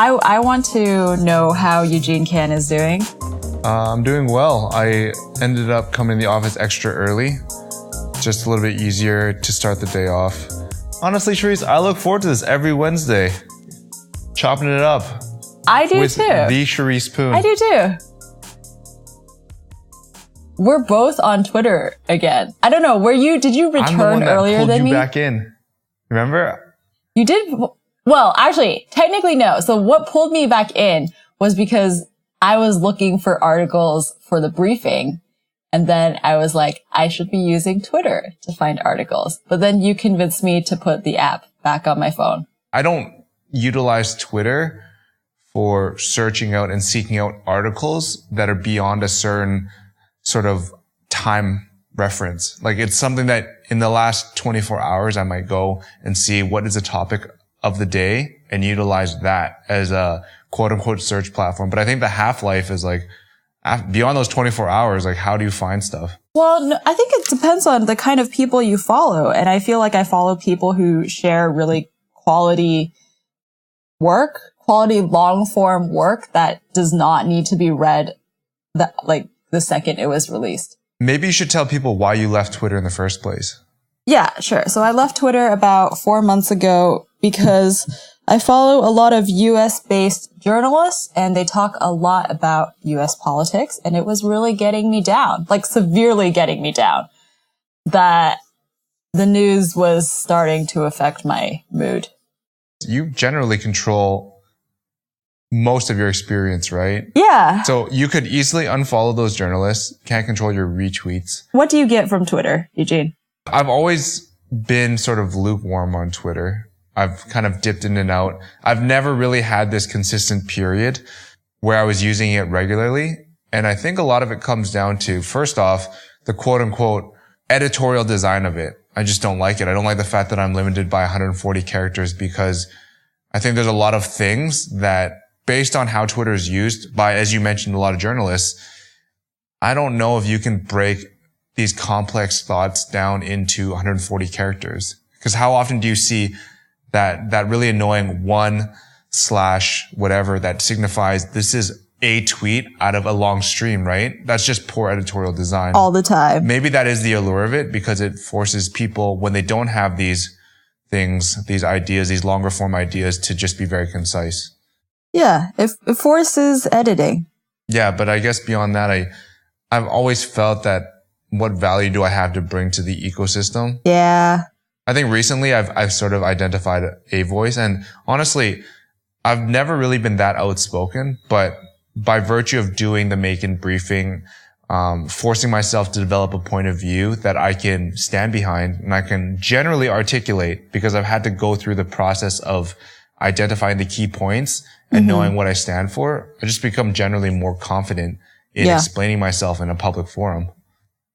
I want to know how Eugene Can is doing. I'm doing well. I ended up coming to the office extra early. Just a little bit easier to start the day off. Honestly, Charisse, I look forward to this every Wednesday. Chopping it up. I do with too. The Charisse Poon. I do too. We're both on Twitter again. I don't know. Did you return I'm the one that earlier pulled than you me? back in. Remember? You did? Well, actually, technically no. So what pulled me back in was because I was looking for articles for the briefing. And then I was like, I should be using Twitter to find articles. But then you convinced me to put the app back on my phone. I don't utilize Twitter for searching out and seeking out articles that are beyond a certain sort of time reference. Like it's something that in the last 24 hours, I might go and see what is the topic of the day and utilize that as a quote unquote search platform. But I think the half-life is like, beyond those 24 hours, like how do you find stuff? Well, no, I think it depends on the kind of people you follow. And I feel like I follow people who share really quality work, quality long form work that does not need to be read the second it was released. Maybe you should tell people why you left Twitter in the first place. Yeah, sure. So I left Twitter about 4 months ago because I follow a lot of US-based journalists and they talk a lot about US politics, and it was really getting me down, like severely getting me down, that the news was starting to affect my mood. You generally control most of your experience, right? Yeah. So you could easily unfollow those journalists, can't control your retweets. What do you get from Twitter, Eugene? I've always been sort of lukewarm on Twitter. I've kind of dipped in and out. I've never really had this consistent period where I was using it regularly. And I think a lot of it comes down to, first off, the quote unquote editorial design of it. I just don't like it. I don't like the fact that I'm limited by 140 characters because I think there's a lot of things that based on how Twitter is used by, as you mentioned, a lot of journalists, I don't know if you can break these complex thoughts down into 140 characters. Because how often do you see that really annoying /whatever that signifies this is a tweet out of a long stream, right? That's just poor editorial design. All the time. Maybe that is the allure of it because it forces people, when they don't have these things, these ideas, these longer form ideas, to just be very concise. Yeah, it forces editing. Yeah, but I guess beyond that, I've always felt that what value do I have to bring to the ecosystem? Yeah. I think recently I've sort of identified a voice, and honestly, I've never really been that outspoken, but by virtue of doing the MAEKAN briefing, forcing myself to develop a point of view that I can stand behind and I can generally articulate because I've had to go through the process of identifying the key points and knowing what I stand for, I just become generally more confident in explaining myself in a public forum.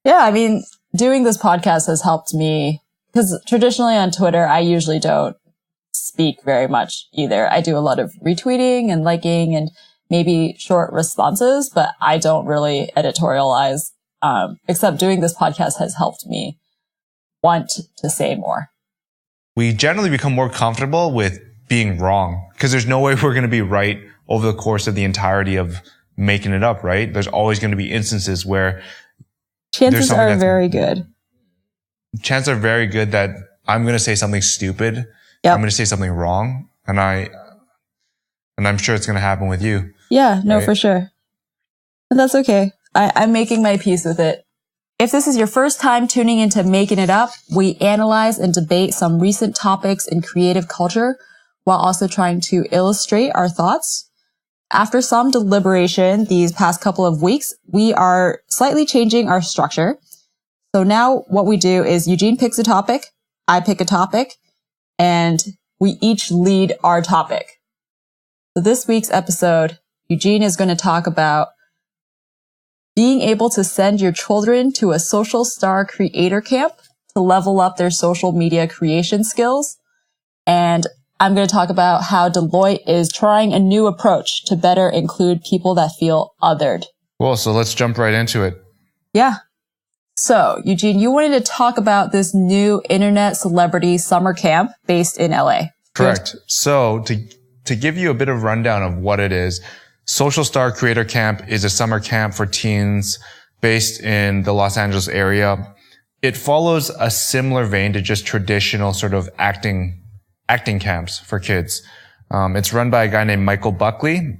Yeah, I mean, doing this podcast has helped me because traditionally on Twitter, I usually don't speak very much either. I do a lot of retweeting and liking and maybe short responses, but I don't really editorialize, except doing this podcast has helped me want to say more. We generally become more comfortable with being wrong because there's no way we're going to be right over the course of the entirety of making it up, right? There's always going to be instances where chances are very good. Chances are very good that I'm going to say something stupid. Yep. I'm going to say something wrong. And I'm sure it's going to happen with you. Yeah, no, right? For sure. And that's okay. I'm making my peace with it. If this is your first time tuning into Making It Up, we analyze and debate some recent topics in creative culture while also trying to illustrate our thoughts. After some deliberation these past couple of weeks, we are slightly changing our structure. So now what we do is Eugene picks a topic, I pick a topic, and we each lead our topic. So this week's episode, Eugene is going to talk about being able to send your children to a social star creator camp to level up their social media creation skills. And I'm going to talk about how Deloitte is trying a new approach to better include people that feel othered. Cool. So let's jump right into it. Yeah. So, Eugene, you wanted to talk about this new internet celebrity summer camp based in LA. Correct. So to to give you a bit of rundown of what it is, Social Star Creator Camp is a summer camp for teens based in the Los Angeles area. It follows a similar vein to just traditional sort of acting camps for kids. It's run by a guy named Michael Buckley.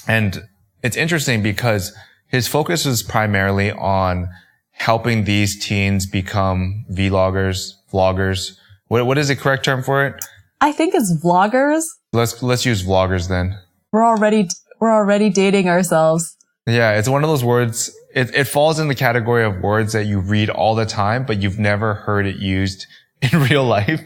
And it's interesting because his focus is primarily on helping these teens become vloggers. What is the correct term for it? I think it's vloggers. Let's use vloggers then. We're already dating ourselves. Yeah, it's one of those words. It falls in the category of words that you read all the time, but you've never heard it used in real life.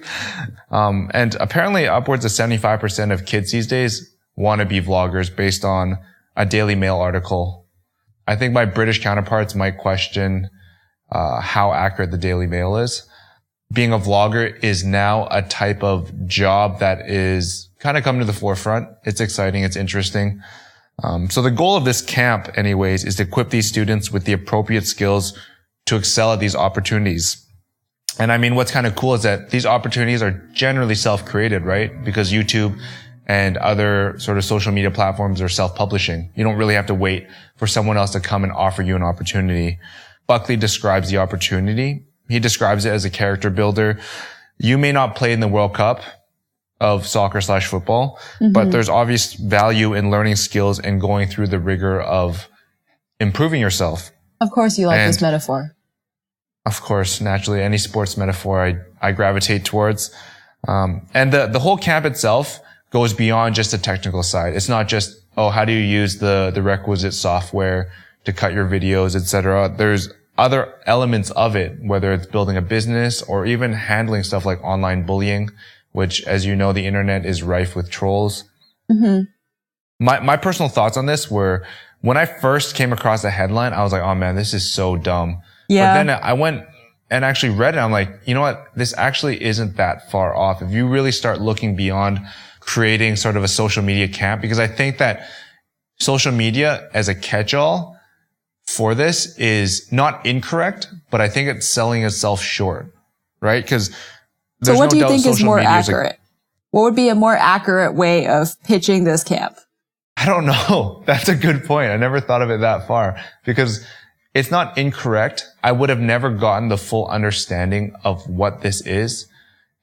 And apparently upwards of 75% of kids these days want to be vloggers based on a Daily Mail article. I think my British counterparts might question how accurate the Daily Mail is. Being a vlogger is now a type of job that is kind of come to the forefront. It's exciting. It's interesting. So the goal of this camp anyways is to equip these students with the appropriate skills to excel at these opportunities. And I mean, what's kind of cool is that these opportunities are generally self-created, right? Because YouTube and other sort of social media platforms are self-publishing. You don't really have to wait for someone else to come and offer you an opportunity. Buckley describes the opportunity. He describes it as a character builder. You may not play in the World Cup of soccer/football, but there's obvious value in learning skills and going through the rigor of improving yourself. Of course you like this metaphor. Of course, naturally, any sports metaphor I gravitate towards. And the whole camp itself goes beyond just the technical side. It's not just, how do you use the requisite software to cut your videos, etc. There's other elements of it, whether it's building a business or even handling stuff like online bullying, which, as you know, the internet is rife with trolls. My personal thoughts on this were, when I first came across the headline, I was like, oh man, this is so dumb. Yeah. But then I went and actually read it. I'm like, you know what? This actually isn't that far off. If you really start looking beyond creating sort of a social media camp, because I think that social media as a catch-all for this is not incorrect, but I think it's selling itself short, right? Because so what do you think is more accurate? What would be a more accurate way of pitching this camp? I don't know. That's a good point. I never thought of it that far, because it's not incorrect. I would have never gotten the full understanding of what this is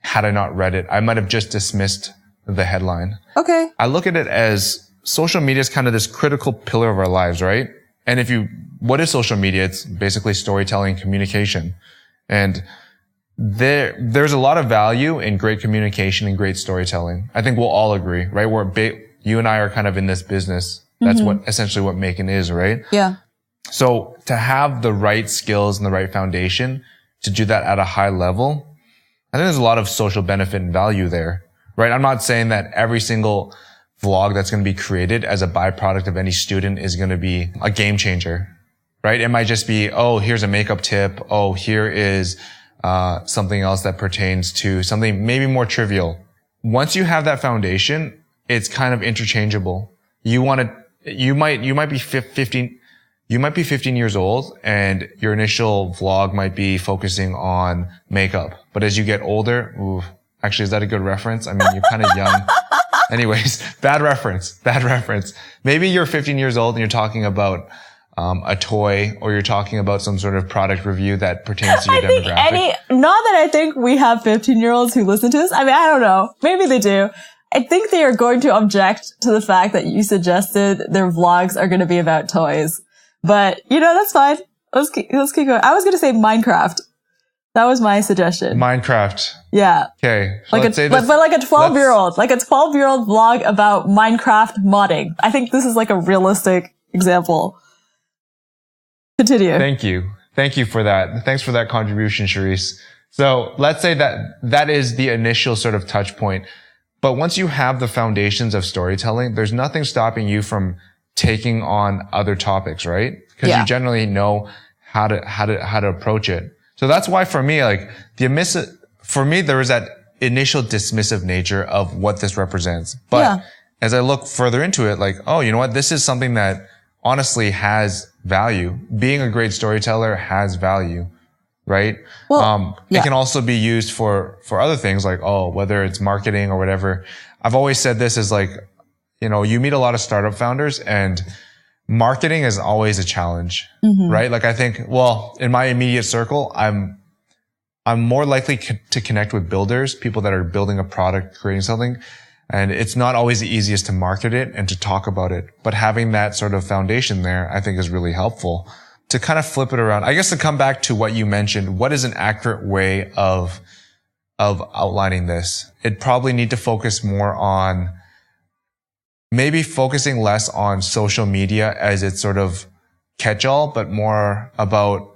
had I not read it. I might have just dismissed the headline. Okay. I look at it as social media is kind of this critical pillar of our lives, right? And what is social media? It's basically storytelling, communication. And there's a lot of value in great communication and great storytelling. I think we'll all agree, right? You and I are kind of in this business. That's essentially what MAEKAN is, right? Yeah. So to have the right skills and the right foundation to do that at a high level, I think there's a lot of social benefit and value there, right? I'm not saying that every single vlog that's going to be created as a byproduct of any student is going to be a game changer, right? It might just be, here's a makeup tip. Here is something else that pertains to something maybe more trivial. Once you have that foundation, it's kind of interchangeable. You might be 15 years old and your initial vlog might be focusing on makeup. But as you get older, actually, is that a good reference? I mean, you're kind of young. Anyways, bad reference. Maybe you're 15 years old and you're talking about a toy, or you're talking about some sort of product review that pertains to your demographic. Not that I think we have 15-year-olds who listen to this. I mean, I don't know. Maybe they do. I think they are going to object to the fact that you suggested their vlogs are going to be about toys. But, that's fine. Let's keep going. I was going to say Minecraft. That was my suggestion. Minecraft. Yeah. Okay. But like a 12-year-old vlog about Minecraft modding. I think this is like a realistic example. Continue. Thank you for that. Thanks for that contribution, Charisse. So let's say that is the initial sort of touch point. But once you have the foundations of storytelling, there's nothing stopping you from taking on other topics, right? Because you generally know how to approach it. So that's why for me, there is that initial dismissive nature of what this represents. But as I look further into it, you know what? This is something that honestly has value. Being a great storyteller has value. right? Well, It can also be used for other things like, whether it's marketing or whatever. I've always said this is like, you meet a lot of startup founders and marketing is always a challenge, right? Like I think, in my immediate circle, I'm more likely to connect with builders, people that are building a product, creating something. And it's not always the easiest to market it and to talk about it. But having that sort of foundation there, I think is really helpful to kind of flip it around. I guess to come back to what you mentioned, what is an accurate way of outlining this? It'd probably need to focus more on maybe focusing less on social media as its sort of catch-all, but more about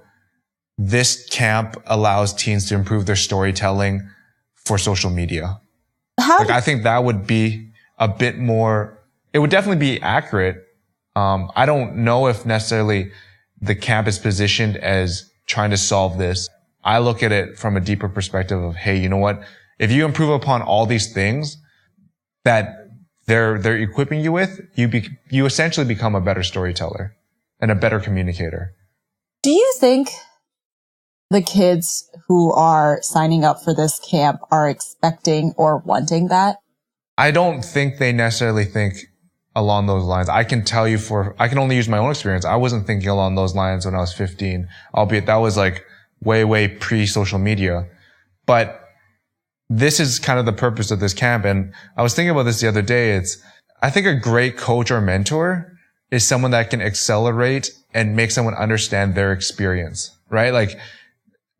this camp allows teens to improve their storytelling for social media. I think that would be a bit more, it would definitely be accurate. I don't know if necessarily the camp is positioned as trying to solve this. I look at it from a deeper perspective of, hey, you know what? If you improve upon all these things that they're equipping you with, you essentially become a better storyteller and a better communicator. Do you think the kids who are signing up for this camp are expecting or wanting that? I don't think they necessarily think along those lines. I can tell you I can only use my own experience. I wasn't thinking along those lines when I was 15, albeit that was like way pre-social media. But this is kind of the purpose of this camp. And I was thinking about this the other day. I think a great coach or mentor is someone that can accelerate and make someone understand their experience, right? Like,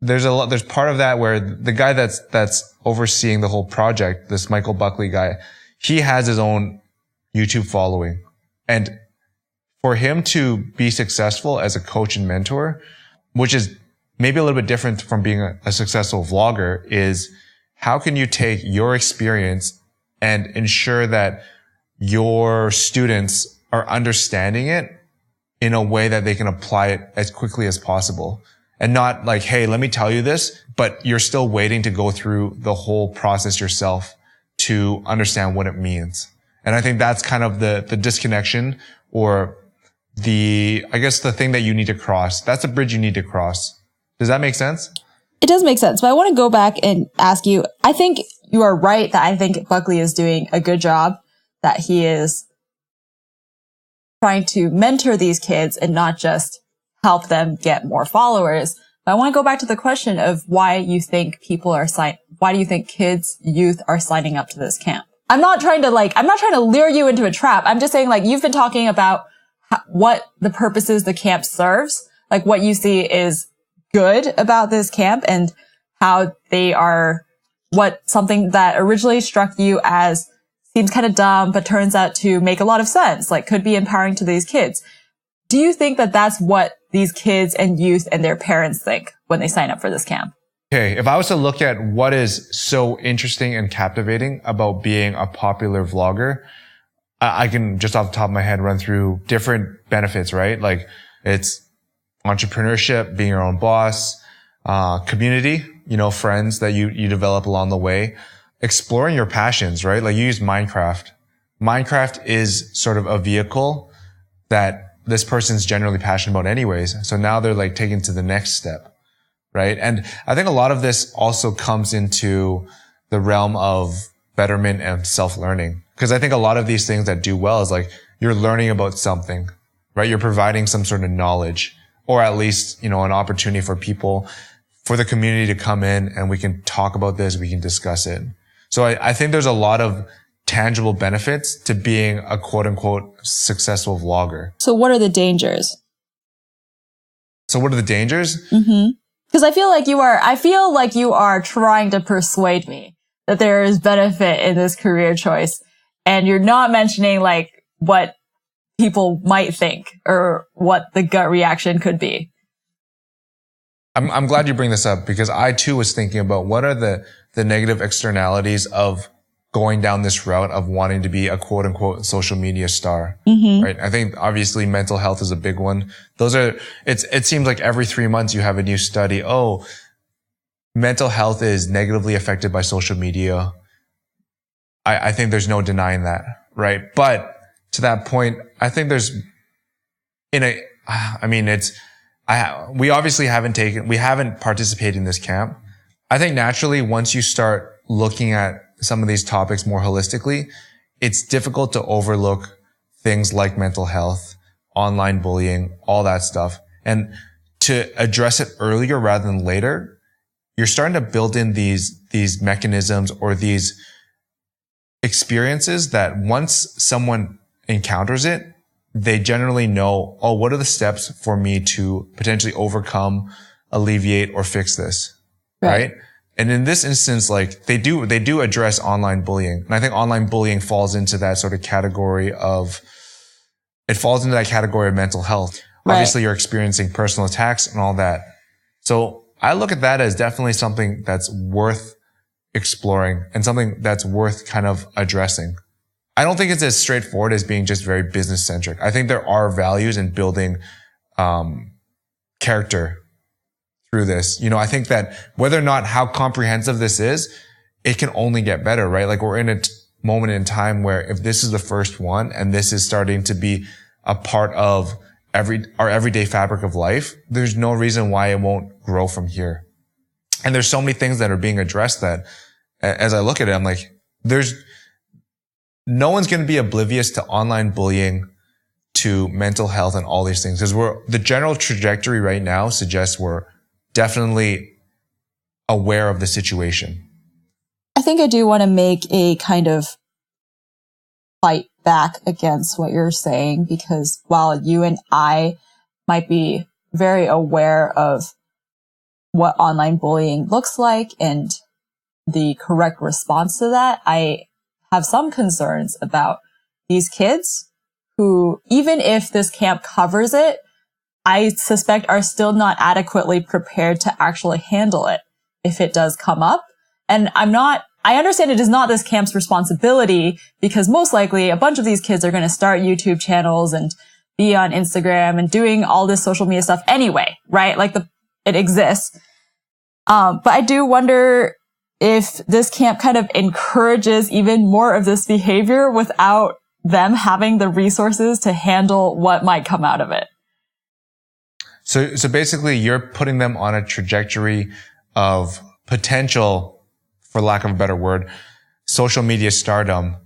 there's part of that where the guy that's overseeing the whole project, this Michael Buckley guy, he has his own YouTube following. And for him to be successful as a coach and mentor, which is maybe a little bit different from being a successful vlogger, is how can you take your experience and ensure that your students are understanding it in a way that they can apply it as quickly as possible? And not like, hey, let me tell you this, but you're still waiting to go through the whole process yourself to understand what it means. And I think that's kind of the disconnection, or I guess the thing that you need to cross. That's a bridge you need to cross. Does that make sense? It does make sense, but I want to go back and ask you, I think you are right that I think Buckley is doing a good job, that he is trying to mentor these kids and not just help them get more followers. But I want to go back to the question of why you think why do you think youth are signing up to this camp? I'm not trying to lure you into a trap. I'm just saying, like, you've been talking about what the purposes the camp serves, like what you see is good about this camp and how they are something that originally struck you as seems kind of dumb, but turns out to make a lot of sense, like could be empowering to these kids. Do you think that that's what these kids and youth and their parents think when they sign up for this camp? Okay, if I was to look at what is so interesting and captivating about being a popular vlogger, I can just off the top of my head run through different benefits, right? Like, it's entrepreneurship, being your own boss, community, friends that you develop along the way, exploring your passions, right? Like, you use Minecraft. Minecraft is sort of a vehicle that this person's generally passionate about anyways. So now they're like taking to the next step, right? And I think a lot of this also comes into the realm of betterment and self-learning. Because I think a lot of these things that do well is like, you're learning about something, right? You're providing some sort of knowledge, or at least, an opportunity for people, for the community to come in and we can talk about this, we can discuss it. So I think there's a lot of tangible benefits to being a quote unquote successful vlogger. So what are the dangers? Mm-hmm. Because I feel like you are trying to persuade me that there is benefit in this career choice, and you're not mentioning like what people might think or what the gut reaction could be. I'm glad you bring this up, because I too was thinking about what are the negative externalities of going down this route of wanting to be a quote unquote social media star, right? I think obviously mental health is a big one. It seems like every 3 months you have a new study. Oh, mental health is negatively affected by social media. I think there's no denying that, right? But to that point, I think it's we obviously we haven't participated in this camp. I think naturally, once you start looking at some of these topics more holistically, it's difficult to overlook things like mental health, online bullying, all that stuff. And to address it earlier rather than later, you're starting to build in these mechanisms or these experiences that once someone encounters it, they generally know, oh, what are the steps for me to potentially overcome, alleviate, or fix this? Right? And in this instance, like they do address online bullying. And I think online bullying falls into that sort of category of mental health. Right. Obviously, you're experiencing personal attacks and all that. So I look at that as definitely something that's worth exploring and something that's worth kind of addressing. I don't think it's as straightforward as being just very business centric. I think there are values in building, character through this. You know, I think that whether or not how comprehensive this is, it can only get better, right? Like we're in a moment in time where if this is the first one and this is starting to be a part of our everyday fabric of life, there's no reason why it won't grow from here. And there's so many things that are being addressed that as I look at it, I'm like, no one's going to be oblivious to online bullying, to mental health and all these things. Because the general trajectory right now suggests we're definitely aware of the situation. I think I do want to make a kind of fight back against what you're saying, because while you and I might be very aware of what online bullying looks like and the correct response to that, I have some concerns about these kids who, even if this camp covers it, I suspect are still not adequately prepared to actually handle it if it does come up. And I understand it is not this camp's responsibility, because most likely a bunch of these kids are going to start YouTube channels and be on Instagram and doing all this social media stuff anyway, right? Like it exists. But I do wonder if this camp kind of encourages even more of this behavior without them having the resources to handle what might come out of it. So basically you're putting them on a trajectory of potential, for lack of a better word, social media stardom,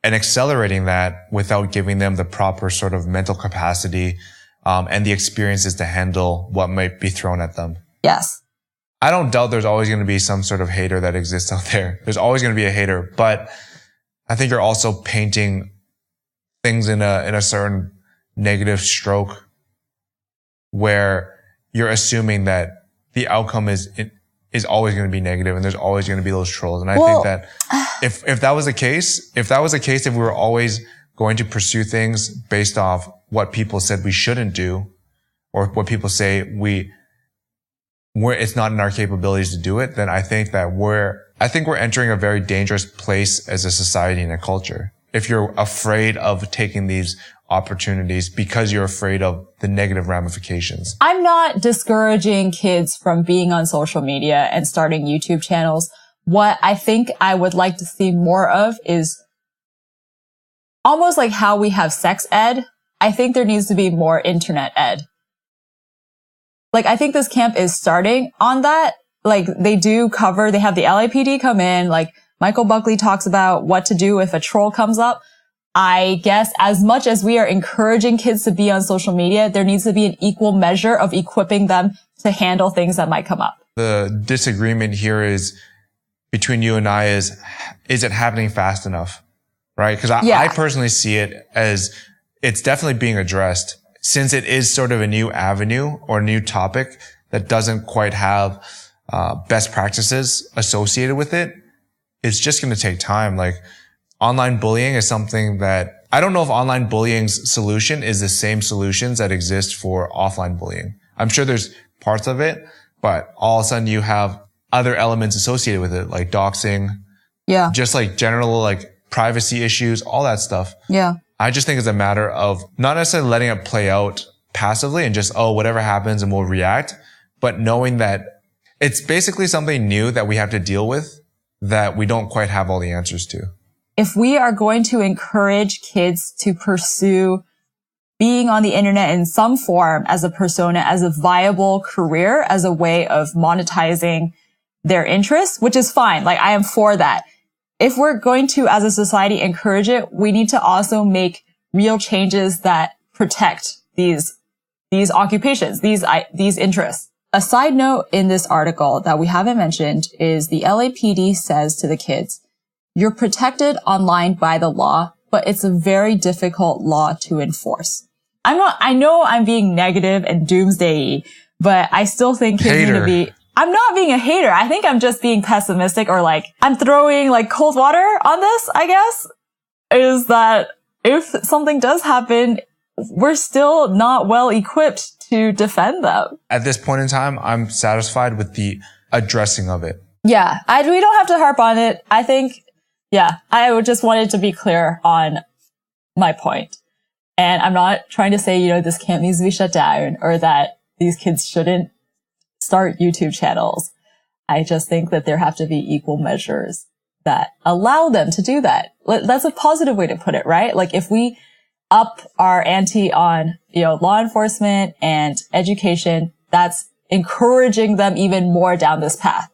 and accelerating that without giving them the proper sort of mental capacity, and the experiences to handle what might be thrown at them. Yes. I don't doubt there's always going to be some sort of hater that exists out there. There's always going to be a hater, but I think you're also painting things in a certain negative stroke where you're assuming that the outcome is always going to be negative and there's always going to be those trolls. And I think that if that was the case, if we were always going to pursue things based off what people said we shouldn't do, or what people say it's not in our capabilities to do it, then I think we're entering a very dangerous place as a society and a culture. If you're afraid of taking these opportunities because you're afraid of the negative ramifications. I'm not discouraging kids from being on social media and starting YouTube channels. What I think I would like to see more of is almost like how we have sex ed. I think there needs to be more internet ed. Like, I think this camp is starting on that. Like, they have the LAPD come in, like, Michael Buckley talks about what to do if a troll comes up. I guess as much as we are encouraging kids to be on social media, there needs to be an equal measure of equipping them to handle things that might come up. The disagreement here is between you and I is it happening fast enough? Right? Because I personally see it as it's definitely being addressed, since it is sort of a new avenue or a new topic that doesn't quite have best practices associated with it. It's just going to take time. Like, online bullying is something that I don't know if online bullying's solution is the same solutions that exist for offline bullying. I'm sure there's parts of it, but all of a sudden you have other elements associated with it, like doxing. Yeah. Just like general, like privacy issues, all that stuff. Yeah. I just think it's a matter of not necessarily letting it play out passively and just, whatever happens and we'll react, but knowing that it's basically something new that we have to deal with that we don't quite have all the answers to. If we are going to encourage kids to pursue being on the internet in some form as a persona, as a viable career, as a way of monetizing their interests, which is fine. Like, I am for that. If we're going to, as a society, encourage it, we need to also make real changes that protect these occupations, these interests. A side note in this article that we haven't mentioned is the LAPD says to the kids, you're protected online by the law, but it's a very difficult law to enforce. I know I'm being negative and doomsday-y, but I still think kids need to be, I'm not being a hater. I think I'm just being pessimistic, or like, I'm throwing like cold water on this, I guess, is that if something does happen, we're still not well equipped to defend them. At this point in time, I'm satisfied with the addressing of it. Yeah, we don't have to harp on it. I think, yeah, I would just wanted to be clear on my point. And I'm not trying to say, this camp needs to be shut down or that these kids shouldn't start YouTube channels. I just think that there have to be equal measures that allow them to do that. That's a positive way to put it, right? Like, if we up our ante on, law enforcement and education, that's encouraging them even more down this path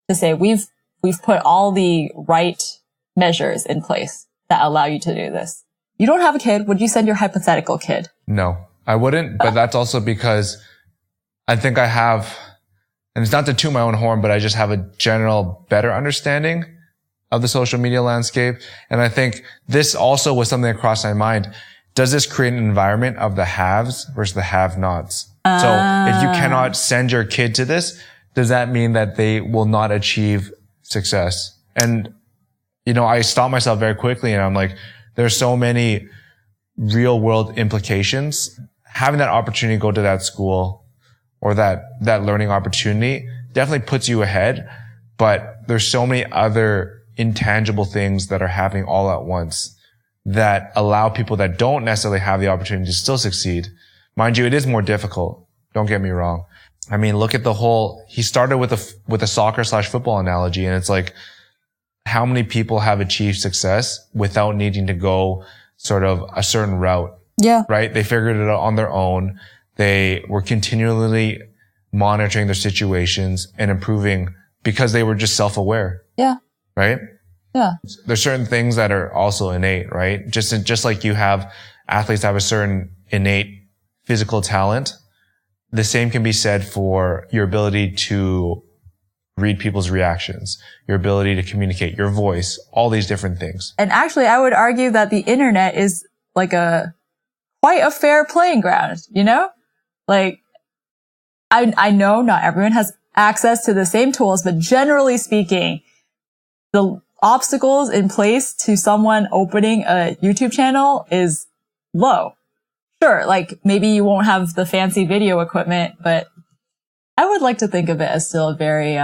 to say, we've put all the right measures in place that allow you to do this. You don't have a kid. Would you send your hypothetical kid? No, I wouldn't. But that's also because I think I have, and it's not to toot my own horn, but I just have a general better understanding of the social media landscape. And I think this also was something that crossed my mind. Does this create an environment of the haves versus the have-nots? So if you cannot send your kid to this, does that mean that they will not achieve success? And, I stopped myself very quickly and I'm like, there's so many real world implications. Having that opportunity to go to that school or that learning opportunity definitely puts you ahead. But there's so many other intangible things that are happening all at once that allow people that don't necessarily have the opportunity to still succeed. Mind you, it is more difficult. Don't get me wrong. I mean, look at he started with a soccer/football analogy, and it's like, how many people have achieved success without needing to go sort of a certain route? Yeah. Right? They figured it out on their own. They were continually monitoring their situations and improving because they were just self-aware. Yeah. Right? Yeah. There's certain things that are also innate, right? Just like you have athletes have a certain innate physical talent, the same can be said for your ability to read people's reactions, your ability to communicate, your voice, all these different things. And actually, I would argue that the internet is like quite a fair playing ground, Like, I know not everyone has access to the same tools, but generally speaking, the obstacles in place to someone opening a YouTube channel is low. Sure, like maybe you won't have the fancy video equipment, but I would like to think of it as still a very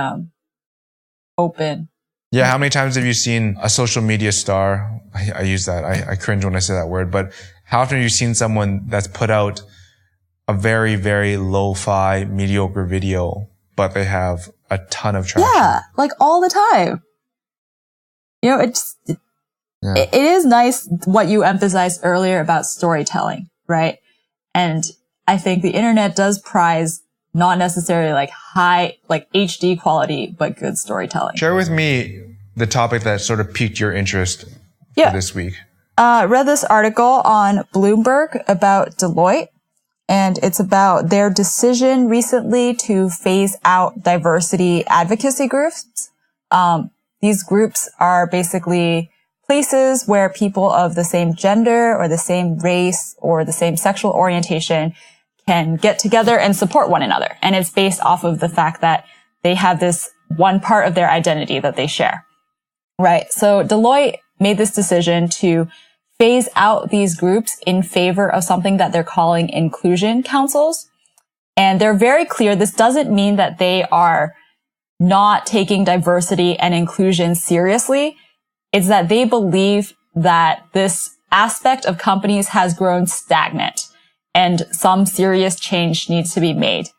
open. Yeah, how many times have you seen a social media star? I use that. I cringe when I say that word, but how often have you seen someone that's put out a very, very lo-fi, mediocre video, but they have a ton of traction? Yeah, like all the time. It is nice what you emphasized earlier about storytelling, right? And I think the internet does prize not necessarily like high, like HD quality, but good storytelling. Share with me the topic that sort of piqued your interest for this week. Read this article on Bloomberg about Deloitte, and it's about their decision recently to phase out diversity advocacy groups. These groups are basically places where people of the same gender or the same race or the same sexual orientation can get together and support one another. And it's based off of the fact that they have this one part of their identity that they share. Right. So Deloitte made this decision to phase out these groups in favor of something that they're calling inclusion councils. And they're very clear. This doesn't mean that they are not taking diversity and inclusion seriously. It's that they believe that this aspect of companies has grown stagnant and some serious change needs to be made.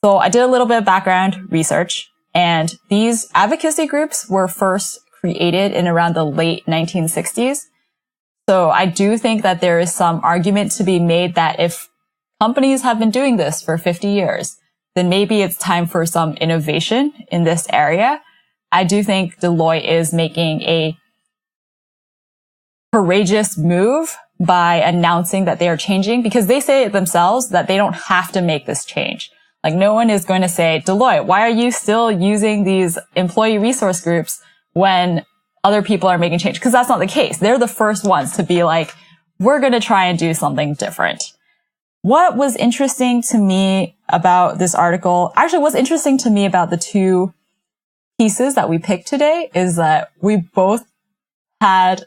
So I did a little bit of background research, and these advocacy groups were first created in around the late 1960s. So I do think that there is some argument to be made that if companies have been doing this for 50 years, then maybe it's time for some innovation in this area. I do think Deloitte is making a courageous move by announcing that they are changing, because they say it themselves that they don't have to make this change. Like, no one is going to say, Deloitte, why are you still using these employee resource groups when other people are making change? Because that's not the case. They're the first ones to be like, we're going to try and do something different. What was interesting to me about this article, actually what's interesting to me about the two pieces that we picked today, is that we both had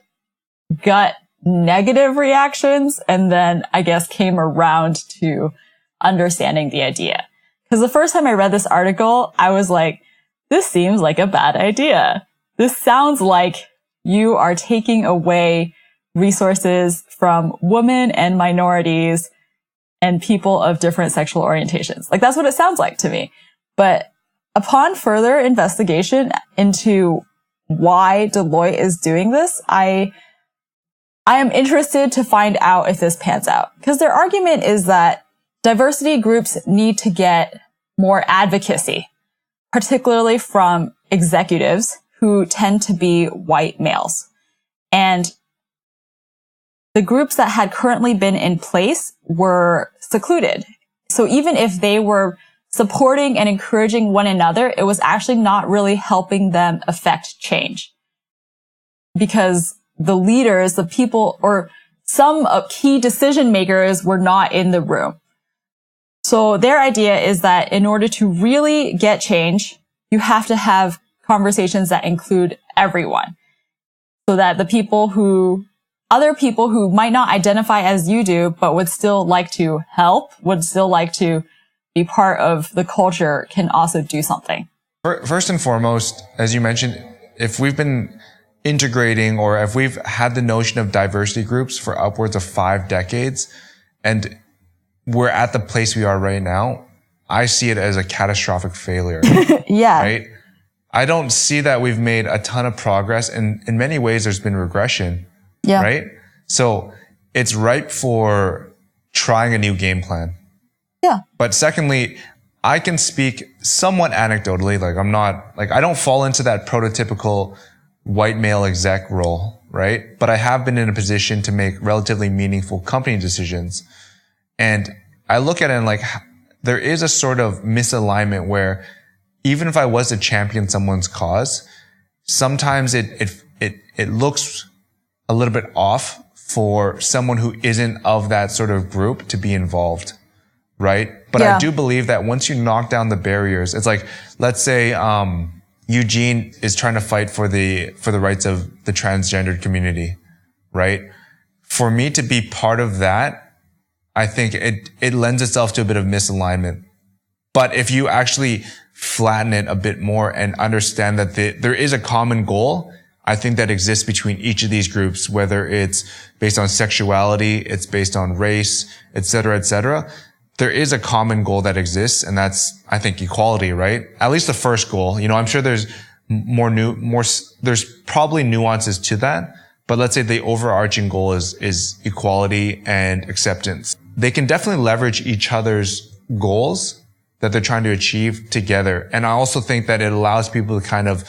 gut negative reactions and then I guess came around to understanding the idea. Because the first time I read this article, I was like, this seems like a bad idea. This sounds like you are taking away resources from women and minorities and people of different sexual orientations. Like, that's what it sounds like to me. But upon further investigation into why Deloitte is doing this, I am interested to find out if this pans out. Because their argument is that diversity groups need to get more advocacy, particularly from executives who tend to be white males. And the groups that had currently been in place were secluded. So even if they were supporting and encouraging one another, it was actually not really helping them affect change. Because the leaders, the people, or some key decision makers were not in the room. So their idea is that in order to really get change, you have to have conversations that include everyone. So that other people who might not identify as you do, but would still like to help, would still like to be part of the culture, can also do something. First and foremost, as you mentioned, if we've been integrating, or if we've had the notion of diversity groups for upwards of 5 decades, and we're at the place we are right now, I see it as a catastrophic failure. Yeah. Right? I don't see that we've made a ton of progress, and in many ways there's been regression. Yeah. Right? So it's ripe for trying a new game plan. Yeah. But secondly, I can speak somewhat anecdotally. I don't fall into that prototypical white male exec role, right? But I have been in a position to make relatively meaningful company decisions. And I look at it and there is a sort of misalignment where even if I was to champion someone's cause, sometimes it looks a little bit off for someone who isn't of that sort of group to be involved, right? But yeah. I do believe that once you knock down the barriers, it's like, let's say, Eugene is trying to fight for the rights of the transgendered community, right? For me to be part of that, I think it lends itself to a bit of misalignment. But if you actually flatten it a bit more and understand that there is a common goal, I think that exists between each of these groups, whether it's based on sexuality, it's based on race, et cetera, there is a common goal that exists, and that's, I think, equality, right? At least the first goal. I'm sure there's there's probably nuances to that, but let's say the overarching goal is equality and acceptance. They can definitely leverage each other's goals that they're trying to achieve together. And I also think that it allows people to kind of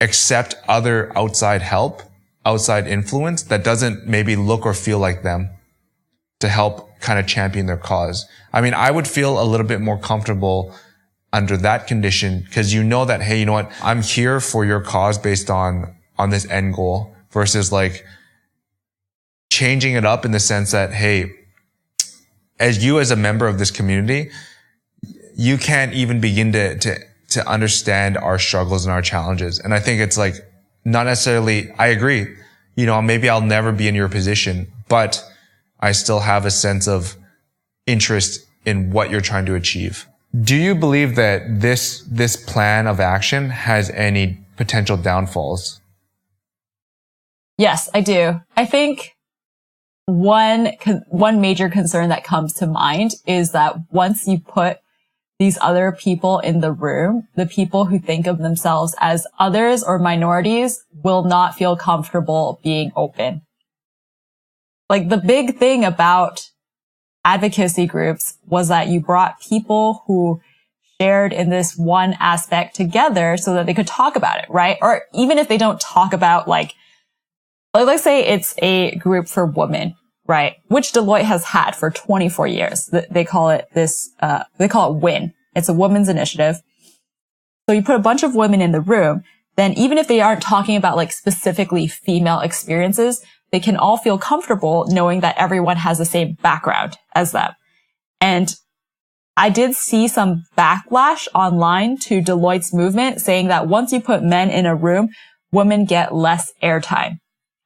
accept other outside help, outside influence that doesn't maybe look or feel like them, to help kind of champion their cause. I mean, I would feel a little bit more comfortable under that condition, because that, hey, you know what? I'm here for your cause based on this end goal, versus changing it up in the sense that, hey, as a member of this community, you can't even begin to understand our struggles and our challenges. And I think it's not necessarily, I agree, maybe I'll never be in your position, but I still have a sense of interest in what you're trying to achieve. Do you believe that this plan of action has any potential downfalls? Yes, I do. I think one major concern that comes to mind is that once you put these other people in the room, the people who think of themselves as others or minorities will not feel comfortable being open Like the big thing about advocacy groups was that you brought people who shared in this one aspect together so that they could talk about it, right? Or even if they don't talk about like let's say it's a group for women, right? Which Deloitte has had for 24 years. They call it WIN. It's a women's initiative. So you put a bunch of women in the room, then even if they aren't talking about like specifically female experiences, they can all feel comfortable knowing that everyone has the same background as them. And I did see some backlash online to Deloitte's movement saying that once you put men in a room, women get less airtime,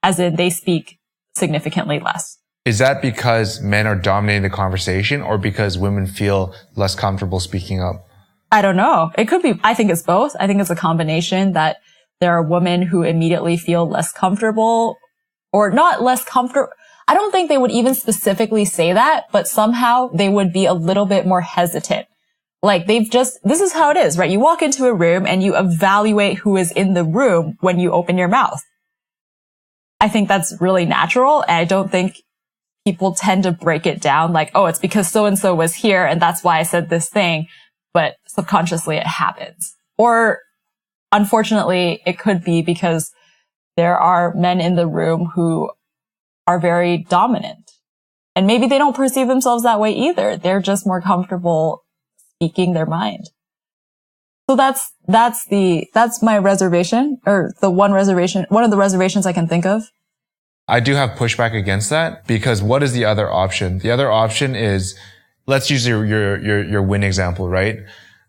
as in they speak significantly less. Is that because men are dominating the conversation or because women feel less comfortable speaking up? I don't know. It could be. I think it's both. I think it's a combination that there are women who immediately feel less comfortable or not less comfortable. I don't think they would even specifically say that, but somehow they would be a little bit more hesitant. Like this is how it is, right? You walk into a room and you evaluate who is in the room when you open your mouth. I think that's really natural. And I don't think people tend to break it down like, oh, it's because so-and-so was here and that's why I said this thing. But subconsciously it happens. Or unfortunately, it could be because there are men in the room who are very dominant. And maybe they don't perceive themselves that way either. They're just more comfortable speaking their mind. So that's my reservation, or one of the reservations I can think of. I do have pushback against that because what is the other option? The other option is, let's use your WIN example, right?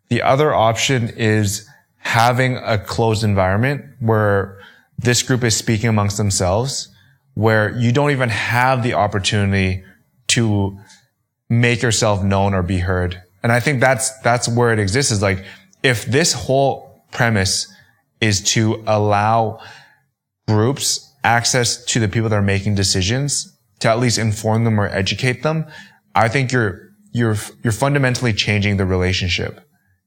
The other option is having a closed environment where this group is speaking amongst themselves, where you don't even have the opportunity to make yourself known or be heard. And I think that's where it exists, is like, if this whole premise is to allow groups access to the people that are making decisions, to at least inform them or educate them, I think you're fundamentally changing the relationship.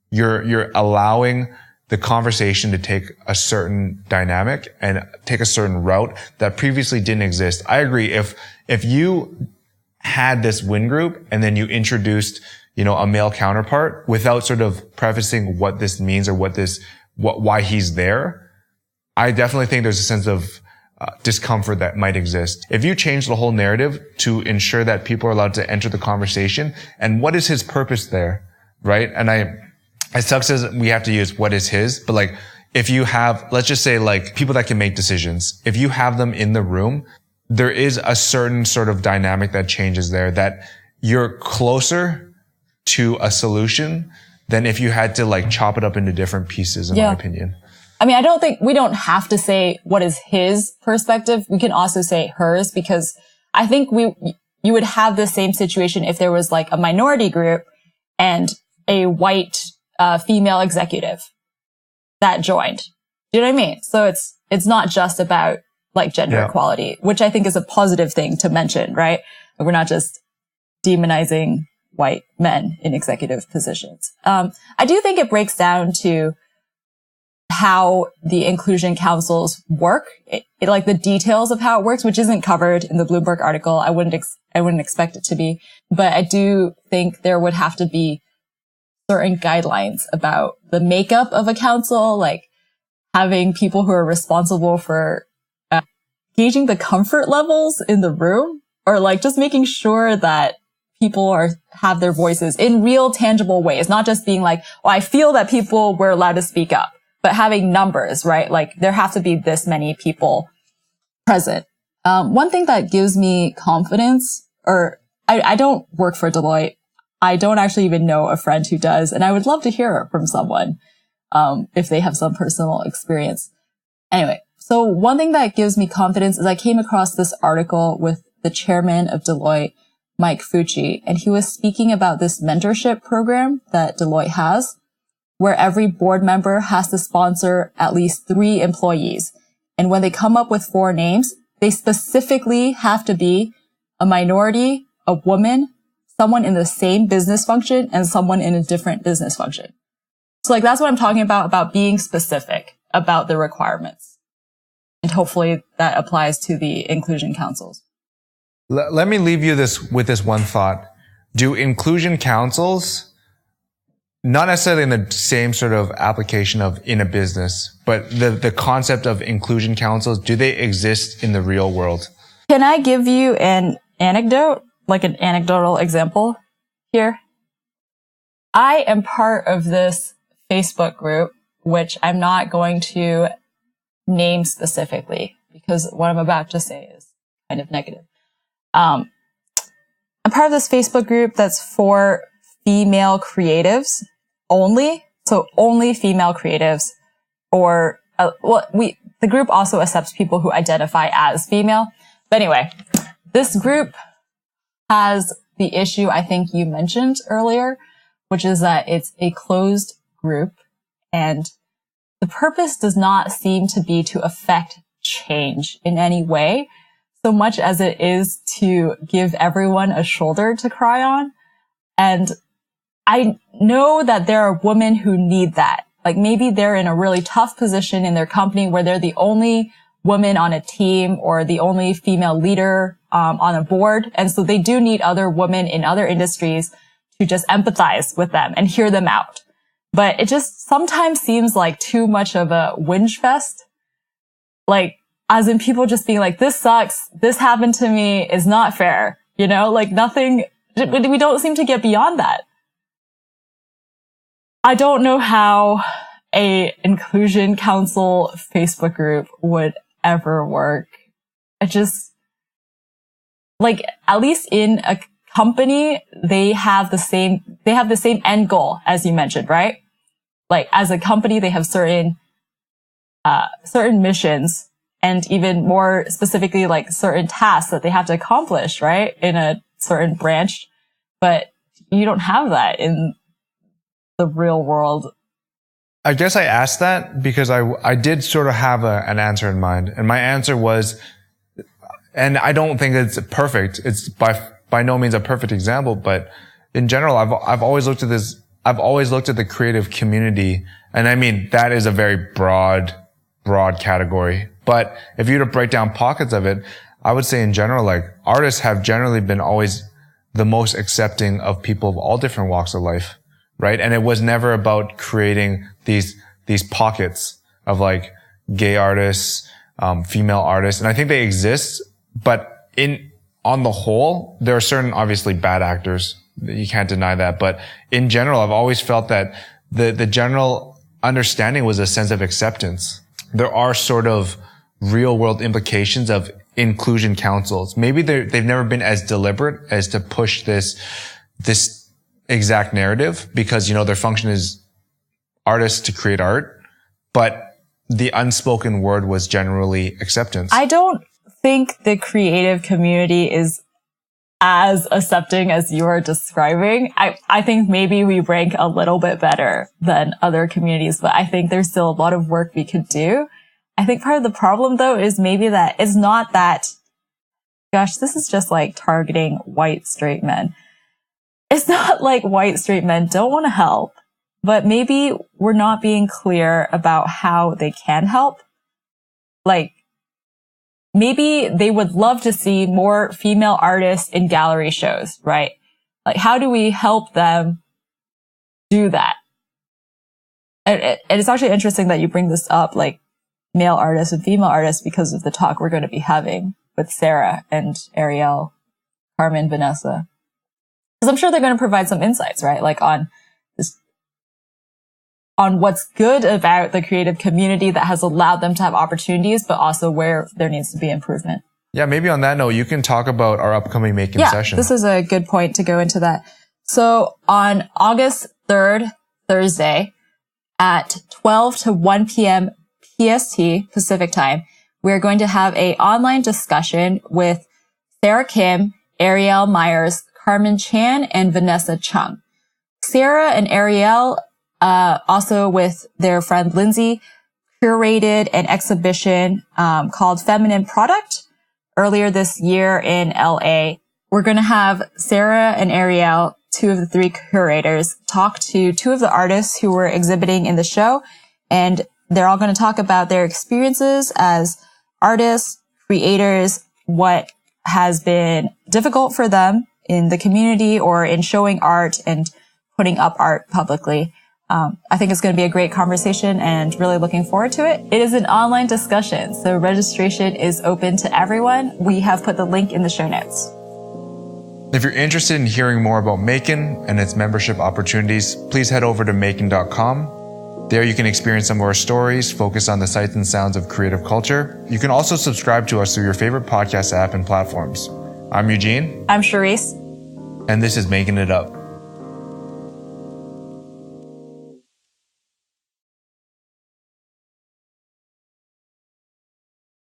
You're allowing the conversation to take a certain dynamic and take a certain route that previously didn't exist. I agree. If you had this WIN group and then you introduced, a male counterpart without sort of prefacing what this means or why he's there, I definitely think there's a sense of discomfort that might exist. If you change the whole narrative to ensure that people are allowed to enter the conversation, and what is his purpose there, right? And it sucks as we have to use what is his, but like, if you have, let's just say like people that can make decisions, if you have them in the room, there is a certain sort of dynamic that changes there, that you're closer to a solution than if you had to like chop it up into different pieces, in my opinion. I mean, I don't think we don't have to say what is his perspective. We can also say hers, because I think you would have the same situation if there was like a minority group and a white female executive that joined. You know what I mean? So it's not just about like gender equality, which I think is a positive thing to mention, right? We're not just demonizing white men in executive positions. I do think it breaks down to how the inclusion councils work, like the details of how it works, which isn't covered in the Bloomberg article. I wouldn't expect it to be, but I do think there would have to be certain guidelines about the makeup of a council, like having people who are responsible for gauging the comfort levels in the room, or like just making sure that people have their voices in real tangible ways, not just being like, oh, I feel that people were allowed to speak up, but having numbers, right? Like there have to be this many people present. One thing that gives me confidence, or I don't work for Deloitte. I don't actually even know a friend who does, and I would love to hear from someone, if they have some personal experience. Anyway, so one thing that gives me confidence is I came across this article with the chairman of Deloitte, Mike Fucci, and he was speaking about this mentorship program that Deloitte has, where every board member has to sponsor at least 3 employees. And when they come up with 4 names, they specifically have to be a minority, a woman, someone in the same business function, and someone in a different business function. So like, that's what I'm talking about being specific about the requirements. And hopefully that applies to the inclusion councils. Let me leave you with this one thought. Do inclusion councils, not necessarily in the same sort of application of in a business, but the concept of inclusion councils, do they exist in the real world? Can I give you an anecdote, like an anecdotal example here? I am part of this Facebook group, which I'm not going to name specifically because what I'm about to say is kind of negative. I'm part of this Facebook group that's for female creatives only. So only female creatives, or the group also accepts people who identify as female. But anyway, this group has the issue I think you mentioned earlier, which is that it's a closed group and the purpose does not seem to be to affect change in any way, so much as it is to give everyone a shoulder to cry on. And I know that there are women who need that. Like maybe they're in a really tough position in their company where they're the only woman on a team or the only female leader on a board. And so they do need other women in other industries to just empathize with them and hear them out. But it just sometimes seems like too much of a whinge fest. Like, as in people just being like, this sucks, this happened to me, is not fair. You know, like nothing, we don't seem to get beyond that. I don't know how a inclusion council Facebook group would ever work. It just, like, at least in a company, they have the same end goal as you mentioned, right? Like as a company, they have certain missions and even more specifically, like certain tasks that they have to accomplish, right? In a certain branch. But you don't have that in the real world. I guess I asked that because I did sort of have an answer in mind. And my answer was, and I don't think it's perfect. It's by no means a perfect example, but in general, I've always looked at this. I've always looked at the creative community. And I mean, that is a very broad category. But if you were to break down pockets of it, I would say in general, like artists have generally been always the most accepting of people of all different walks of life, right? And it was never about creating these pockets of like gay artists, female artists. And I think they exist, but on the whole, there are certain obviously bad actors. You can't deny that. But in general, I've always felt that the general understanding was a sense of acceptance. There are sort of real world implications of inclusion councils. Maybe they've never been as deliberate as to push this exact narrative because, you know, their function is artists to create art, but the unspoken word was generally acceptance. I don't think the creative community is as accepting as you are describing. I think maybe we rank a little bit better than other communities, but I think there's still a lot of work we could do. I think part of the problem though is maybe that it's not that, gosh, this is just like targeting white straight men. It's not like white straight men don't want to help, but maybe we're not being clear about how they can help. Like, maybe they would love to see more female artists in gallery shows, right? Like, how do we help them do that? And it's actually interesting that you bring this up, like male artists and female artists, because of the talk we're going to be having with Sarah and Ariel, Carmen, Vanessa. Because I'm sure they're going to provide some insights, right? Like on what's good about the creative community that has allowed them to have opportunities, but also where there needs to be improvement. Yeah, maybe on that note, you can talk about our upcoming MAEKAN session. This is a good point to go into that. So on August 3rd, Thursday, at 12 to 1 p.m. PST, Pacific time, we're going to have an online discussion with Sarah Kim, Ariel Myers, Carmen Chan, and Vanessa Chung. Sarah and Ariel, also with their friend Lindsay, curated an exhibition called Feminine Product earlier this year in LA. We're going to have Sarah and Ariel, two of the three curators, talk to two of the artists who were exhibiting in the show, and they're all going to talk about their experiences as artists, creators, what has been difficult for them in the community or in showing art and putting up art publicly. I think it's going to be a great conversation and really looking forward to it. It is an online discussion, so registration is open to everyone. We have put the link in the show notes. If you're interested in hearing more about MAEKAN and its membership opportunities, please head over to maekan.com. There you can experience some of our stories, focus on the sights and sounds of creative culture. You can also subscribe to us through your favorite podcast app and platforms. I'm Eugene. I'm Charisse. And this is MAEKAN It Up.